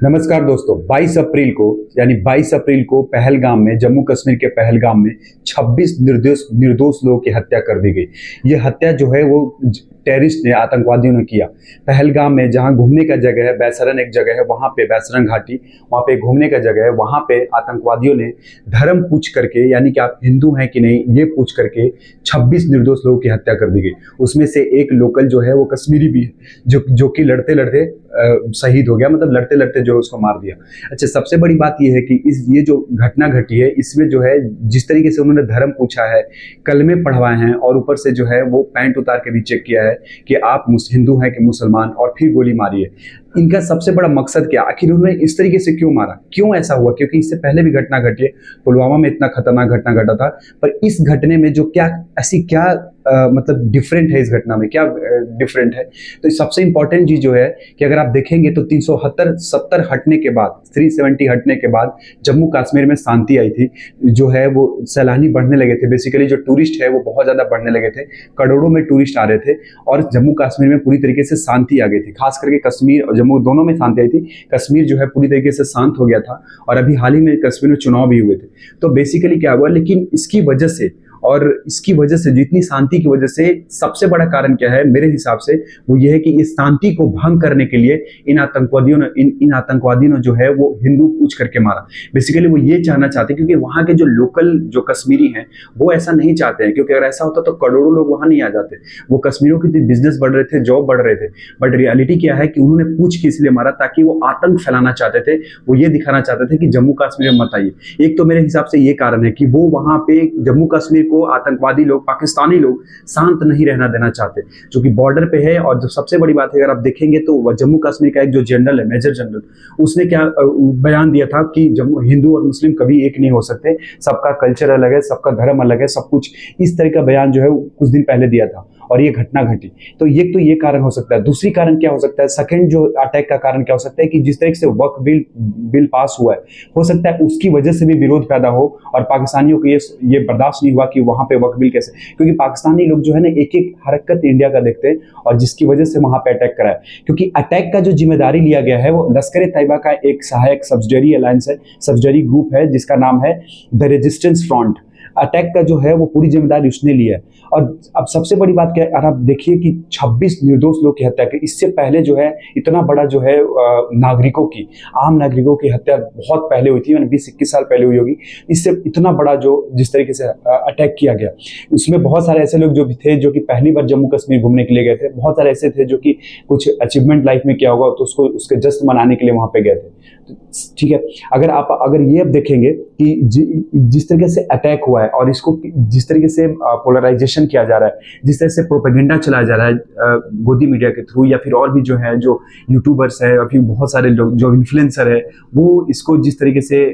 नमस्कार दोस्तों, 22 अप्रैल को यानी 22 अप्रैल को पहलगाम में, जम्मू कश्मीर के पहलगाम में 26 निर्दोष लोगों की हत्या कर दी गई। ये हत्या जो है वो टेररिस्ट ने, आतंकवादियों ने किया। पहलगाम में जहां घूमने का जगह है, बैसरन एक जगह है, वहां पे बैसरन घाटी, वहां पे घूमने का जगह है, वहां पे आतंकवादियों ने धर्म पूछ करके, यानी कि आप हिंदू हैं कि नहीं, ये पूछ करके 26 निर्दोष लोगों की हत्या कर दी गई। उसमें से एक लोकल जो है वो कश्मीरी भी है, जो कि लड़ते लड़ते शहीद हो गया, मतलब लड़ते लड़ते जो उसको मार दिया। अच्छा, सबसे बड़ी बात यह है कि ये जो घटना घटी है, इसमें जो है जिस तरीके से उन्होंने धर्म पूछा है, कलमे पढ़वाए हैं, और ऊपर से जो है वो पैंट उतार के भी चेक किया है कि आप हिंदू हैं कि मुसलमान, और फिर गोली मारी है। इनका सबसे बड़ा मकसद क्या, आखिर उन्होंने इस तरीके से क्यों मारा, क्यों ऐसा हुआ? क्योंकि इससे पहले भी घटना घटी है, पुलवामा में इतना खतरनाक घटना घटा था, पर इस घटने में जो क्या ऐसी क्या मतलब डिफरेंट है, इस घटना में क्या डिफरेंट है? तो सबसे इंपॉर्टेंट चीज जो है कि अगर आप देखेंगे तो 370 हटने के बाद, 370 हटने के बाद जम्मू कश्मीर में शांति आई थी। जो है वो सैलानी बढ़ने लगे थे, बेसिकली जो टूरिस्ट है वो बहुत ज्यादा बढ़ने लगे थे, करोड़ों में टूरिस्ट आ रहे थे, और जम्मू कश्मीर में पूरी तरीके से शांति आ गई थी। खास करके कश्मीर और जम्मू दोनों में शांति आई थी। कश्मीर जो है पूरी तरीके से शांत हो गया था, और अभी हाल ही में कश्मीर में चुनाव भी हुए थे। तो बेसिकली क्या हुआ, लेकिन इसकी वजह से, और इसकी वजह से, जितनी शांति की वजह से, सबसे बड़ा कारण क्या है मेरे हिसाब से, वो ये है कि इस शांति को भंग करने के लिए इन आतंकवादियों ने जो है वो हिंदू पूछ करके मारा। बेसिकली वो ये चाहना चाहते हैं, क्योंकि वहां के जो लोकल जो कश्मीरी हैं वो ऐसा नहीं चाहते हैं, क्योंकि अगर ऐसा होता तो करोड़ों लोग वहां नहीं आ जाते। वो कश्मीरियों के बिजनेस बढ़ रहे थे, जॉब बढ़ रहे थे, बट रियलिटी क्या है कि उन्होंने पूछ के इसलिए मारा ताकि वो आतंक फैलाना चाहते थे। वो ये दिखाना चाहते थे कि जम्मू कश्मीर में मत आइए। एक तो मेरे हिसाब से ये कारण है कि वो वहां पे जम्मू कश्मीर को आतंकवादी लोग, पाकिस्तानी लोग शांत नहीं रहना देना चाहते, जो कि बॉर्डर पे है। और जो सबसे बड़ी बात है, अगर आप देखेंगे तो जम्मू कश्मीर का एक जो जनरल है, मेजर जनरल, उसने क्या बयान दिया था कि जम्मू हिंदू और मुस्लिम कभी एक नहीं हो सकते, सबका कल्चर अलग है, सबका धर्म अलग है, सब कुछ, इस तरह का बयान जो है कुछ दिन पहले दिया था, और ये घटना घटी। तो ये कारण हो सकता है। दूसरी कारण क्या हो सकता है, सेकंड जो अटैक का कारण क्या हो सकता है कि जिस तरह से वक्फ बिल पास हुआ है, हो सकता है उसकी वजह से भी विरोध पैदा हो, और पाकिस्तानियों को ये बर्दाश्त नहीं हुआ कि वहां पे वक्फ बिल कैसे, क्योंकि पाकिस्तानी लोग जो है ना एक एक हरकत इंडिया का देखते हैं, और जिसकी वजह से वहां पे अटैक करा है। क्योंकि अटैक का जो जिम्मेदारी लिया गया है वो लश्कर तैयबा का एक सहायक सब्सिडरी अलायंस है, सब्सिडरी ग्रुप है, जिसका नाम है द रेजिस्टेंस फ्रंट। अटैक का जो है वो पूरी जिम्मेदारी उसने लिया है। और अब सबसे बड़ी बात क्या है, अगर आप देखिए कि 26 निर्दोष लोग की हत्या की, इससे पहले जो है इतना बड़ा जो है नागरिकों की, आम नागरिकों की हत्या बहुत पहले हुई थी, यानी 20-21 साल पहले हुई होगी। इससे इतना बड़ा जो जिस तरीके से अटैक किया गया, उसमें बहुत सारे ऐसे लोग जो भी थे जो कि पहली बार जम्मू कश्मीर घूमने के लिए गए थे, बहुत सारे ऐसे थे जो कि कुछ अचीवमेंट लाइफ में किया होगा तो उसको उसके जश्न मनाने के लिए वहां पे गए थे। ठीक है, अगर ये अब देखेंगे कि जिस तरीके से अटैक हुआ है, और इसको जिस तरीके से पोलराइजेशन किया जा रहा है, जिस तरह से प्रोपेगेंडा चलाया जा रहा है गोदी मीडिया के थ्रू, या फिर और भी जो है जो यूट्यूबर्स है, और फिर बहुत सारे लोग जो इन्फ्लुएंसर है, वो इसको जिस तरीके से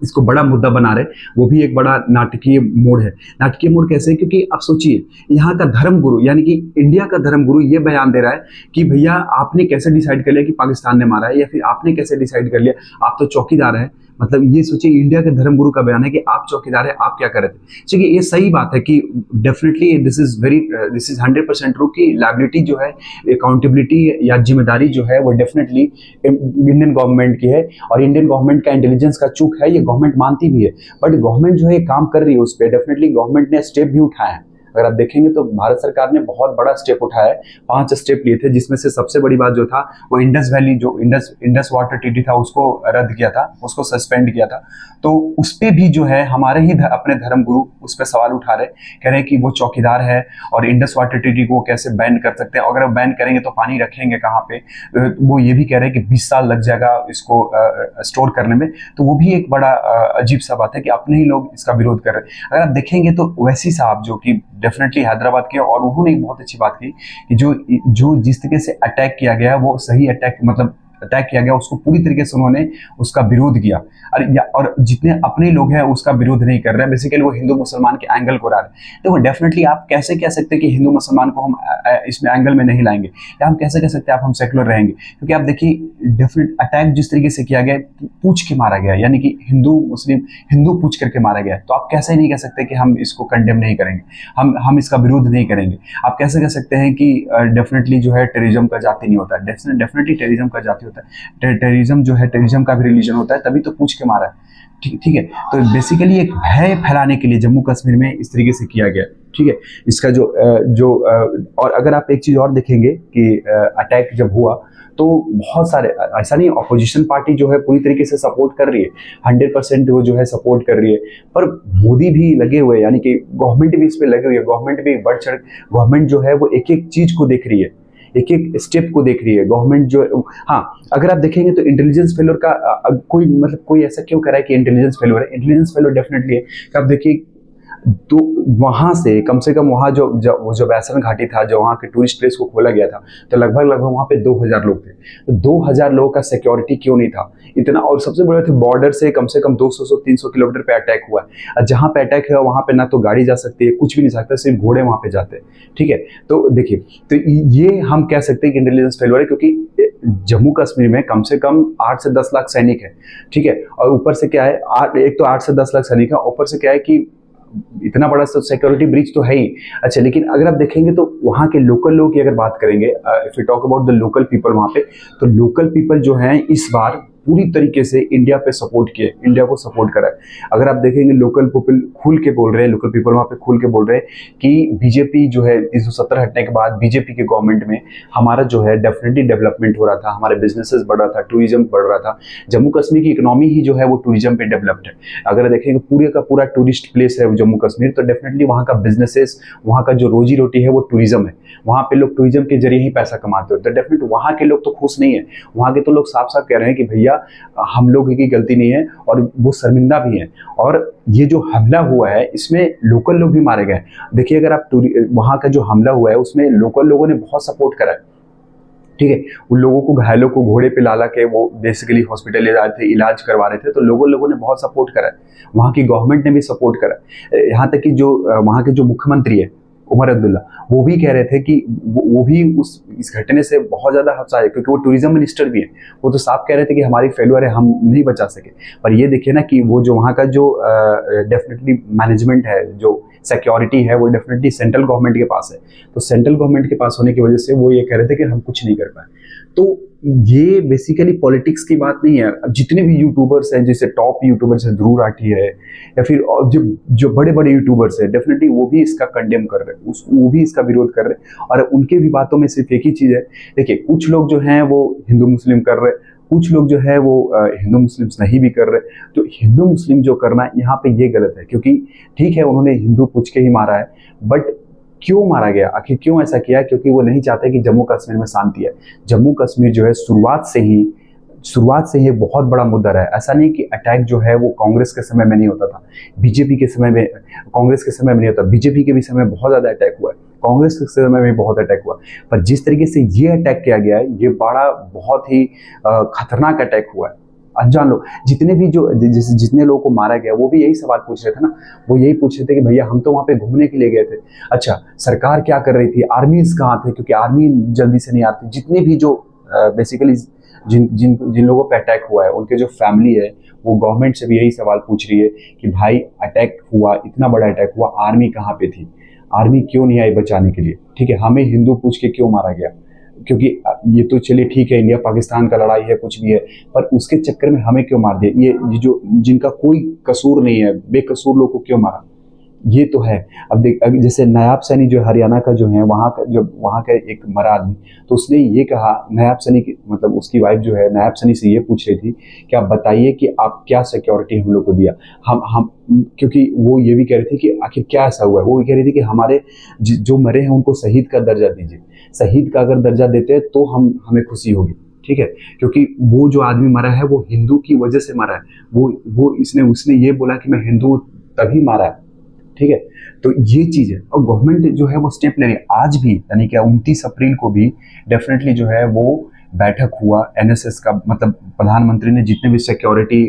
इसको बड़ा मुद्दा बना रहे, वो भी एक बड़ा नाटकीय मोड़ है। नाटकीय मोड़ कैसे है? क्योंकि आप सोचिए, यहाँ का धर्मगुरु यानी कि इंडिया का धर्मगुरु ये बयान दे रहा है कि भैया आपने कैसे डिसाइड कर लिया कि पाकिस्तान ने मारा है, या फिर आपने कैसे डिसाइड कर लिया, आप तो चौकीदार हैं। मतलब ये सोचिए, इंडिया के धर्मगुरु का बयान है कि आप चौकीदार है, आप क्या कर रहे थे। चलिए, ये सही बात है कि डेफिनेटली दिस इज 100% ट्रू कि लायबिलिटी जो है, अकाउंटेबिलिटी या जिम्मेदारी जो है वो डेफिनेटली इंडियन गवर्नमेंट की है, और इंडियन गवर्नमेंट का इंटेलिजेंस का चूक है, ये गवर्नमेंट मानती भी है। बट गवर्नमेंट जो है काम कर रही है उस पर, डेफिनेटली गवर्नमेंट ने स्टेप भी उठाया है। अगर आप देखेंगे तो भारत सरकार ने बहुत बड़ा स्टेप उठाया है, 5 स्टेप लिए थे, जिसमें से सबसे बड़ी बात जो था वो इंडस वैली, जो इंडस वाटर ट्रीटी था, उसको रद्द किया था, उसको सस्पेंड किया था। तो उस पर भी जो है हमारे ही अपने धर्मगुरु उस पर सवाल उठा रहे, कह रहे हैं कि वो चौकीदार है, और इंडस वाटर ट्रीटी को कैसे बैन कर सकते हैं, अगर वो बैन करेंगे तो पानी रखेंगे कहाँ पे। वो ये भी कह रहे हैं कि 20 साल लग जाएगा इसको स्टोर करने में। तो वो भी एक बड़ा अजीब सा बात है कि अपने ही लोग इसका विरोध कर रहे हैं। अगर आप देखेंगे तो ओवैसी साहब जो कि डेफिनेटली हैदराबाद के, और उन्होंने एक बहुत अच्छी बात की कि जो जिस तरीके से अटैक किया गया वो सही अटैक, मतलब अटैक किया गया उसको पूरी तरीके से उन्होंने उसका विरोध किया, और जितने अपने लोग हैं उसका विरोध नहीं कर रहे हैं। बेसिकली वो हिंदू मुसलमान के एंगल को ला रहे हैं। देखो, डेफिनेटली आप कैसे कह सकते हैं कि हिंदू मुसलमान को हम इसमें एंगल में नहीं लाएंगे, या हम कैसे कह सकते हैं आप हम सेकुलर रहेंगे? क्योंकि आप देखिए, डेफिनेट अटैक जिस तरीके से किया गया, पूछ के मारा गया, यानी कि हिंदू मुस्लिम हिंदू पूछ करके मारा गया, तो आप कैसे नहीं कह सकते कि हम इसको कंडेम नहीं करेंगे, हम इसका विरोध नहीं करेंगे। आप कैसे कह सकते हैं कि डेफिनेटली जो है टेररिज्म का जाति नहीं होता है? डेफिनेटली टेररिज्म का जाति होता है। होता है, टेररिज्म जो है, टेररिज्म का भी रिलीजन होता है, तभी तो पूछ के मारा है। ठीक ठीक है। तो बेसिकली एक भय फैलाने के लिए जम्मू कश्मीर में इस तरीके से किया गया। ठीक है। इसका और अगर आप एक चीज़ और देखेंगे कि अटैक जब हुआ तो बहुत सारे, ऐसा नहीं ऑपोजिशन पार्टी जो है पूरी तरीके से सपोर्ट कर रही है, 100% वो जो है सपोर्ट कर रही है, पर मोदी भी लगे हुए, यानी कि गवर्नमेंट भी इस पे लगे हुए है, गवर्नमेंट भी बढ़ चढ़, गवर्नमेंट जो है वो एक एक चीज़ को देख रही है, एक एक स्टेप को देख रही है गवर्नमेंट जो। हाँ, अगर आप देखेंगे तो इंटेलिजेंस फेल्योर का कोई ऐसा क्यों कह रहा है कि इंटेलिजेंस फेल्योर है? इंटेलिजेंस फेल्योर डेफिनेटली है कि आप देखिए, तो वहाँ से कम वहाँ जो वैष्णव घाटी था, जो वहाँ के टूरिस्ट प्लेस को खोला गया था, तो लगभग वहाँ पे 2000 लोग थे। तो 2000 लोगों का सिक्योरिटी क्यों नहीं था इतना? और सबसे बड़ा था, बॉर्डर से कम 200-300 किलोमीटर पे अटैक हुआ है। जहाँ पे अटैक है वहाँ पे ना तो गाड़ी जा सकती है, कुछ भी नहीं सकता, सिर्फ घोड़े वहाँ पे जाते हैं। ठीक है। तो देखिए, तो ये हम कह सकते हैं कि इंटेलिजेंस फेल्योर है, क्योंकि जम्मू कश्मीर में कम से कम 8 से 10 लाख सैनिक है। ठीक है। और ऊपर से क्या है, एक तो 8 से 10 लाख सैनिक है, ऊपर से क्या है कि इतना बड़ा सिक्योरिटी ब्रीच तो है ही। अच्छा, लेकिन अगर आप देखेंगे तो वहाँ के लोकल लोग की अगर बात करेंगे, if you talk about the local people वहाँ पे, तो लोकल पीपल जो हैं इस बार पूरी तरीके से इंडिया पे सपोर्ट किए, इंडिया को सपोर्ट करा है। अगर आप देखेंगे लोकल पीपल खुल के बोल रहे हैं, लोकल पीपल वहाँ पे खुल के बोल रहे हैं कि बीजेपी जो है 370 हटने के बाद बीजेपी के गवर्नमेंट में हमारा जो है डेफिनेटली डेवलपमेंट हो रहा था, हमारे बिजनेसेस बढ़ रहा था, टूरिज्म बढ़ रहा था। जम्मू कश्मीर की इकोनॉमी ही जो है वो टूरिज्म पे डेवलप्ड है। अगर देखेंगे पूरे का पूरा टूरिस्ट प्लेस है जम्मू कश्मीर, तो डेफिनेटली वहाँ का बिजनेसेस, वहाँ का जो रोजी रोटी है वो टूरिज्म है। वहाँ पे लोग टूरिज्म के जरिए ही पैसा कमाते हो, तो डेफिनेटली वहाँ के लोग तो खुश नहीं है। वहाँ के तो लोग साफ साफ कह रहे हैं कि भैया हम लोग की गलती नहीं है, और वो शर्मिंदा भी हैं। और ये जो हमला हुआ है इसमें लोकल लोग भी मारे गए। देखिए, अगर आप वहाँ का जो हमला हुआ है उसमें लोकल लोगों ने बहुत सपोर्ट करा है। ठीक है। उन लोगों को, घायलों को घोड़े पे ला के वो बेसिकली हॉस्पिटल ले जा रहे थे, इलाज करवा रहे थे, तो लोगों ने बहुत सपोर्ट करा है। वहाँ की गवर्नमेंट ने भी सपोर्ट करा है। यहाँ तक कि जो वहाँ के जो मुख्यमंत्री है उमर अब्दुल्ला, वो भी कह रहे थे कि वो भी इस घटने से बहुत ज़्यादा हताश है, क्योंकि वो टूरिज्म मिनिस्टर भी है। वो तो साफ कह रहे थे कि हमारी फेल्योर है, हम नहीं बचा सके। पर ये देखिए ना कि वो जो वहाँ का जो डेफिनेटली मैनेजमेंट है, जो सिक्योरिटी है, वो डेफिनेटली सेंट्रल गवर्नमेंट के पास है। तो सेंट्रल गवर्नमेंट के पास होने की वजह से वो ये कह रहे थे कि हम कुछ नहीं कर पाए। तो ये बेसिकली पॉलिटिक्स की बात नहीं है। अब जितने भी यूट्यूबर्स हैं, जैसे टॉप यूट्यूबर्स हैं, ध्रुव राठी है, या फिर जो बड़े बड़े यूट्यूबर्स हैं, डेफिनेटली वो भी इसका कंडेम कर रहे हैं, वो भी इसका विरोध कर रहे हैं। और उनके भी बातों में सिर्फ एक ही चीज़ है, देखिए, कुछ लोग जो हैं वो हिंदू मुस्लिम कर रहे हैं, कुछ लोग जो है वो हिंदू मुस्लिम नहीं भी कर रहे। तो हिंदू मुस्लिम जो करना यहाँ पे ये गलत है, क्योंकि ठीक है उन्होंने हिंदू पूछ के ही मारा है, बट क्यों मारा गया, आखिर क्यों ऐसा किया? क्योंकि वो नहीं चाहते कि जम्मू कश्मीर में शांति है। जम्मू कश्मीर जो है शुरुआत से ही बहुत बड़ा मुद्दा है। ऐसा नहीं कि अटैक जो है वो कांग्रेस के समय में नहीं होता था, बीजेपी के समय में, कांग्रेस के समय में नहीं होता, बीजेपी के भी समय बहुत ज़्यादा अटैक हुआ है, कांग्रेस के समय में बहुत अटैक हुआ। पर जिस तरीके से ये अटैक किया गया है, ये बड़ा बहुत ही खतरनाक अटैक हुआ है। अनजान लोग, जितने लोगों को मारा गया, वो भी यही सवाल पूछ रहे थे ना, वो यही पूछ रहे थे कि भैया हम तो वहाँ पे घूमने के लिए गए थे। अच्छा, सरकार क्या कर रही थी, आर्मीज कहाँ थे? क्योंकि आर्मी जल्दी से नहीं आती। जितने भी जो बेसिकली जिन लोगों पे अटैक हुआ है, उनके जो फैमिली है, वो गवर्नमेंट से भी यही सवाल पूछ रही है कि भाई अटैक हुआ, इतना बड़ा अटैक हुआ, आर्मी कहाँ पे थी? आर्मी क्यों नहीं आई बचाने के लिए? ठीक है, हमें हिंदू पूछ के क्यों मारा गया? क्योंकि ये तो चलिए ठीक है, इंडिया पाकिस्तान का लड़ाई है, कुछ भी है, पर उसके चक्कर में हमें क्यों मार दिया? ये जो जिनका कोई कसूर नहीं है, बेकसूर लोग को क्यों मारा? ये तो है। अब जैसे नायाब सैनी जो हरियाणा का जो है, वहाँ का एक मरा आदमी, तो उसने ये कहा, नायाब सैनी की मतलब उसकी वाइफ जो है नायाब सैनी से ये पूछ रही थी कि आप बताइए कि आप क्या सिक्योरिटी हम लोग को दिया, हम क्योंकि वो ये भी कह रही थी कि आखिर क्या ऐसा हुआ है। वो कह रही थी कि हमारे जो मरे हैं उनको शहीद का दर्जा दीजिए, शहीद का अगर दर्जा देते हैं तो हमें खुशी होगी। ठीक है, क्योंकि वो जो आदमी मरा है वो हिंदू की वजह से मरा है। वो उसने ये बोला कि मैं हिंदू तभी मारा है। ठीक है, तो ये चीज़ है। और गवर्नमेंट जो है वो स्टेप ले रही है आज भी, यानी कि 29 अप्रैल को भी डेफिनेटली जो है वो बैठक हुआ एनएसएस का, मतलब प्रधानमंत्री ने जितने भी सिक्योरिटी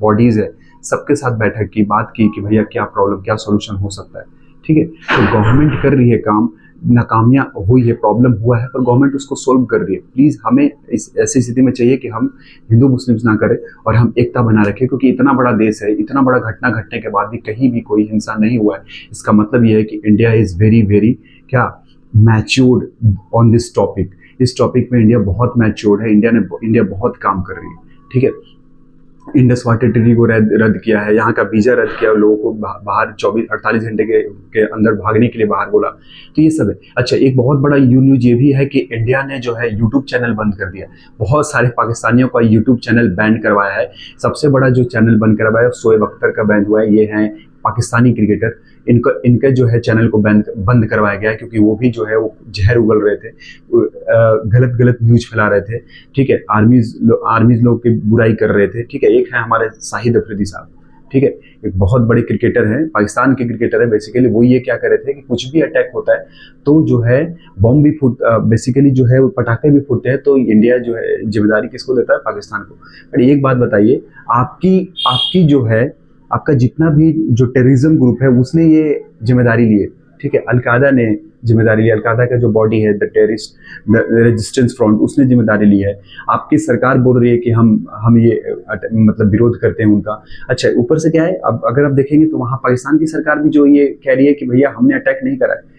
बॉडीज़ है सबके साथ बैठक की, बात की कि भैया क्या प्रॉब्लम, क्या सोल्यूशन हो सकता है। ठीक है, तो गवर्नमेंट कर रही है काम, नाकामियाँ हुई है, प्रॉब्लम हुआ है, पर गवर्नमेंट उसको सोल्व कर रही है। प्लीज़ हमें इस ऐसी स्थिति में चाहिए कि हम हिंदू मुस्लिम्स ना करें और हम एकता बना रखें, क्योंकि इतना बड़ा देश है, इतना बड़ा घटना घटने के बाद भी कहीं भी कोई हिंसा नहीं हुआ है। इसका मतलब यह है कि इंडिया इज़ वेरी वेरी क्या मैच्योर्ड ऑन दिस टॉपिक, इस टॉपिक में इंडिया बहुत मैच्योर्ड है, इंडिया बहुत काम कर रही है, ठीक है। इंडस वाटर ट्रीटी को रद्द किया है, यहाँ का वीजा रद्द किया, लोगों को बाहर 48 घंटे के अंदर भागने के लिए बाहर बोला, तो ये सब है। अच्छा, एक बहुत बड़ा न्यूज ये भी है कि इंडिया ने जो है यूट्यूब चैनल बंद कर दिया, बहुत सारे पाकिस्तानियों का यूट्यूब चैनल बैन करवाया है। सबसे बड़ा जो चैनल बंद करवाया है शोएब अख्तर का बैन हुआ है, ये है पाकिस्तानी क्रिकेटर, इनका जो है चैनल को बंद करवाया गया है, क्योंकि वो भी जो है वो जहर उगल रहे थे, गलत न्यूज फैला रहे थे, ठीक है। आर्मीज लोग की बुराई कर रहे थे, ठीक है। एक है हमारे शाहिद अफरीदी साहब, ठीक है, एक बहुत बड़े क्रिकेटर हैं, पाकिस्तान के क्रिकेटर है। बेसिकली वो ये क्या कर रहे थे कि कुछ भी अटैक होता है तो जो है बम भी बेसिकली जो है पटाखे भी फूटते हैं, तो इंडिया जो है जिम्मेदारी किसको देता है? पाकिस्तान को। पर एक बात बताइए, आपकी जो है आपका जितना भी जो टेररिज्म ग्रुप है उसने ये जिम्मेदारी ली है, ठीक है। अलकायदा ने जिम्मेदारी ली, अलकायदा का जो बॉडी है द रेजिस्टेंस फ्रंट, उसने जिम्मेदारी ली है। आपकी सरकार बोल रही है कि हम ये मतलब विरोध करते हैं उनका। अच्छा, ऊपर से क्या है, अब अगर आप देखेंगे तो वहाँ पाकिस्तान की सरकार भी जो ये कह रही है कि भैया हमने अटैक नहीं करा है।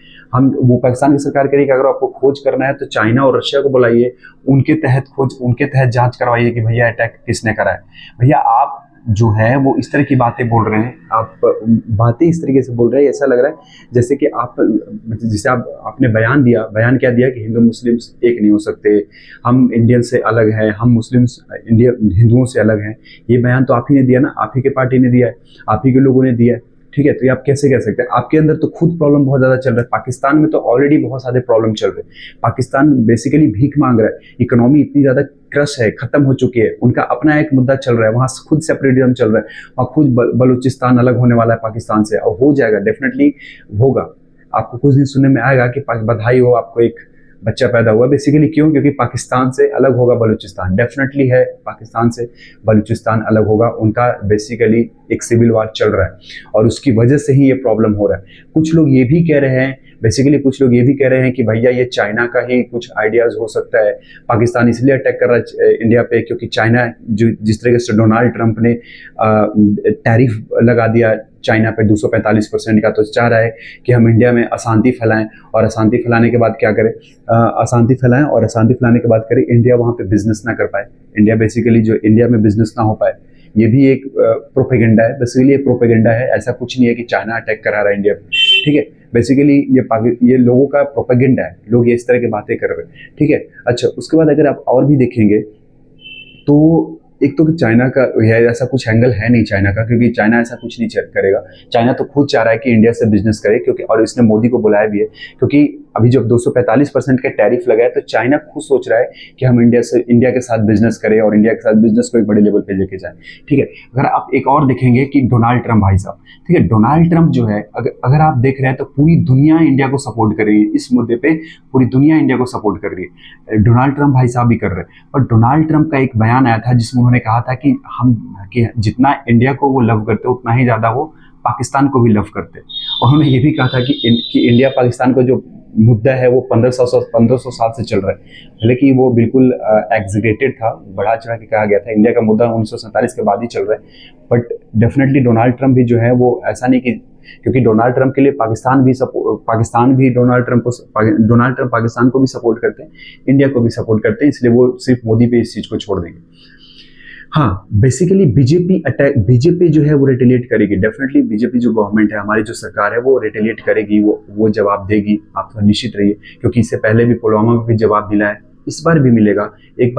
वो पाकिस्तान की सरकार कह रही है कि अगर आपको खोज करना है तो चाइना और रशिया को बुलाइए, उनके तहत जांच करवाइए कि भैया अटैक किसने करा है। भैया आप जो है वो इस तरह की बातें बोल रहे हैं, आप बातें इस तरीके से बोल रहे हैं, ऐसा लग रहा है जैसे कि आपने बयान दिया। बयान क्या दिया कि हिंदू मुस्लिम्स एक नहीं हो सकते, हम इंडियन से अलग हैं, हम मुस्लिम्स हिंदुओं से अलग हैं। ये बयान तो आप ही ने दिया ना, आप ही के पार्टी ने दिया है, आप ही के लोगों ने दिया है, ठीक है। तो ये आप कैसे कह सकते हैं? आपके अंदर तो खुद प्रॉब्लम बहुत ज्यादा चल रहा है, पाकिस्तान में तो ऑलरेडी बहुत सारे प्रॉब्लम चल रहे हैं। पाकिस्तान बेसिकली भीख मांग रहा है, इकोनॉमी इतनी ज्यादा क्रश है, खत्म हो चुकी है, उनका अपना एक मुद्दा चल रहा है, वहाँ खुद सेपरेटिज्म चल रहा है, वहाँ खुद बलूचिस्तान अलग होने वाला है पाकिस्तान से, और हो जाएगा, डेफिनेटली होगा। आपको कुछ दिन सुनने में आएगा कि बधाई हो, आपको एक बच्चा पैदा हुआ। बेसिकली क्यों? क्योंकि पाकिस्तान से अलग होगा बलूचिस्तान, डेफिनेटली है, पाकिस्तान से बलूचिस्तान अलग होगा। उनका बेसिकली एक सिविल वार चल रहा है और उसकी वजह से ही ये प्रॉब्लम हो रहा है। कुछ लोग ये भी कह रहे हैं, कुछ लोग ये भी कह रहे हैं कि भैया ये चाइना का ही कुछ आइडियाज हो सकता है, पाकिस्तान इसलिए अटैक कर रहा है इंडिया पे क्योंकि चाइना जिस तरीके से डोनाल्ड ट्रंप ने टैरिफ लगा दिया चाइना पे 245% का, तो चाह रहा है कि हम इंडिया में अशांति फैलाएं, और अशांति फैलाने के बाद क्या करें? अशांति फैलाएं और अशांति फैलाने के बाद करें इंडिया वहाँ पे बिजनेस ना कर पाए, इंडिया बेसिकली जो इंडिया में बिजनेस ना हो पाए। ये भी एक प्रोपेगेंडा है, बेसिकली ये प्रोपेगेंडा है, ऐसा कुछ नहीं है कि चाइना अटैक करा रहा है इंडिया पे, ठीक है। बेसिकली ये लोगों का प्रोपेगेंडा है, लोग ये इस तरह की बातें कर रहे हैं, ठीक है। अच्छा, उसके बाद अगर आप और भी देखेंगे तो एक तो चाइना का ऐसा कुछ एंगल है नहीं चाइना का, क्योंकि चाइना ऐसा कुछ नहीं करेगा। चाइना तो खुद चाह रहा है कि इंडिया से बिजनेस करे, क्योंकि और इसने मोदी को बुलाया भी है, क्योंकि अभी जब 245% के टैरिफ लगा है तो चाइना खुद सोच रहा है कि हम इंडिया के साथ बिजनेस करें और इंडिया के साथ बिजनेस को एक बड़े लेवल पे लेके जाए, ठीक है। अगर आप एक और देखेंगे कि डोनाल्ड ट्रंप भाई साहब, ठीक है, डोनाल्ड ट्रंप जो है अगर आप देख रहे हैं तो पूरी दुनिया इंडिया को सपोर्ट कर रही है इस मुद्दे पे, पूरी दुनिया इंडिया को सपोर्ट कर रही है, डोनाल्ड ट्रंप भाई साहब भी कर रहे हैं। और डोनाल्ड ट्रंप का एक बयान आया था जिसमें उन्होंने कहा था कि जितना इंडिया को वो लव करते उतना ही ज्यादा वो पाकिस्तान को भी लव करते। और उन्होंने ये भी कहा था कि इंडिया पाकिस्तान का जो मुद्दा है वो 1500 साल से चल रहा है, हालांकि वो बिल्कुल एग्जीगरेटेड था, बढ़ा चढ़ा के कहा गया था। इंडिया का मुद्दा 1947 के बाद ही चल रहा है, बट डेफिनेटली डोनाल्ड ट्रंप भी जो है वो ऐसा नहीं कि क्योंकि डोनाल्ड ट्रंप के लिए पाकिस्तान भी डोनाल्ड ट्रंप पाकिस्तान को भी सपोर्ट करते हैं, इंडिया को भी सपोर्ट करते हैं, इसलिए वो सिर्फ मोदी पे इस चीज को छोड़ देंगे। हाँ, बेसिकली बीजेपी जो है वो रिटेलिएट करेगी, डेफिनेटली बीजेपी जो गवर्नमेंट है, हमारी जो सरकार है वो रिटेलिएट करेगी, वो जवाब देगी, आप तो निश्चित रहिए, क्योंकि इससे पहले भी पुलवामा में भी जवाब मिला है, इस बार भी मिलेगा। एक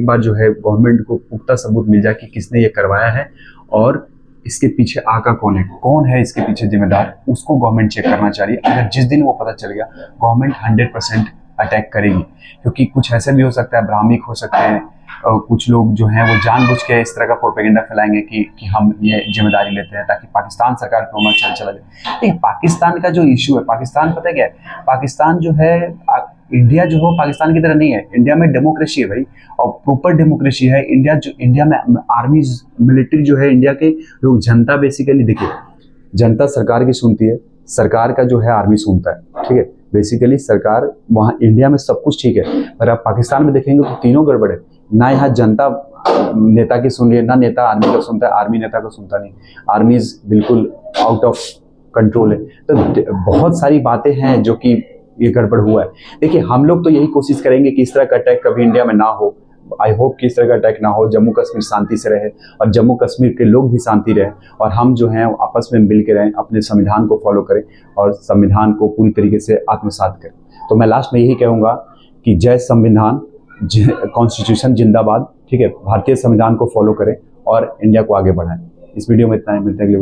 बार जो है गवर्नमेंट को पुख्ता सबूत मिल जाए कि किसने ये करवाया है और इसके पीछे आका कौन है इसके पीछे जिम्मेदार, उसको गवर्नमेंट चेक करना चाहिए। अगर जिस दिन वो पता चल गया, गवर्नमेंट 100% अटैक करेगी, क्योंकि कुछ ऐसे भी हो सकता है, ब्राह्मणिक हो सकते हैं, कुछ लोग जो हैं वो जानबूझ के इस तरह का प्रोपेगेंडा फैलाएंगे कि हम ये जिम्मेदारी लेते हैं ताकि पाकिस्तान सरकार को नौबत चला जाए। लेकिन पाकिस्तान का जो इशू है, पाकिस्तान पता क्या है, पाकिस्तान जो है इंडिया जो हो पाकिस्तान की तरह नहीं है, इंडिया में डेमोक्रेसी है भाई, और प्रॉपर डेमोक्रेसी है। इंडिया में आर्मी मिलिट्री जो है, इंडिया के लोग, जनता बेसिकली देखिए, जनता सरकार की सुनती है, सरकार का जो है आर्मी सुनता है, ठीक है। बेसिकली सरकार वहाँ इंडिया में सब कुछ ठीक है, पर आप पाकिस्तान में देखेंगे तो तीनों गड़बड़ है, ना यहाँ जनता नेता की सुन रही है, ना नेता आर्मी का सुनता है, आर्मी नेता का सुनता नहीं, आर्मीज बिल्कुल आउट ऑफ कंट्रोल है। तो बहुत सारी बातें हैं जो कि ये गड़बड़ हुआ है। देखिए हम लोग तो यही कोशिश करेंगे कि इस तरह का अटैक कभी इंडिया में ना हो। आई होप कि इस तरह का अटैक ना हो, जम्मू कश्मीर शांति से रहे और जम्मू कश्मीर के लोग भी शांति रहे और हम जो हैं आपस में मिल के रहें, अपने संविधान को फॉलो करें और संविधान को पूरी तरीके से आत्मसात करें। तो मैं लास्ट में यही कहूँगा कि जय संविधान, कॉन्स्टिट्यूशन जिंदाबाद। ठीक है, भारतीय संविधान को फॉलो करें और इंडिया को आगे बढ़ाएं। इस वीडियो में इतना ही, मिलते हैं अगले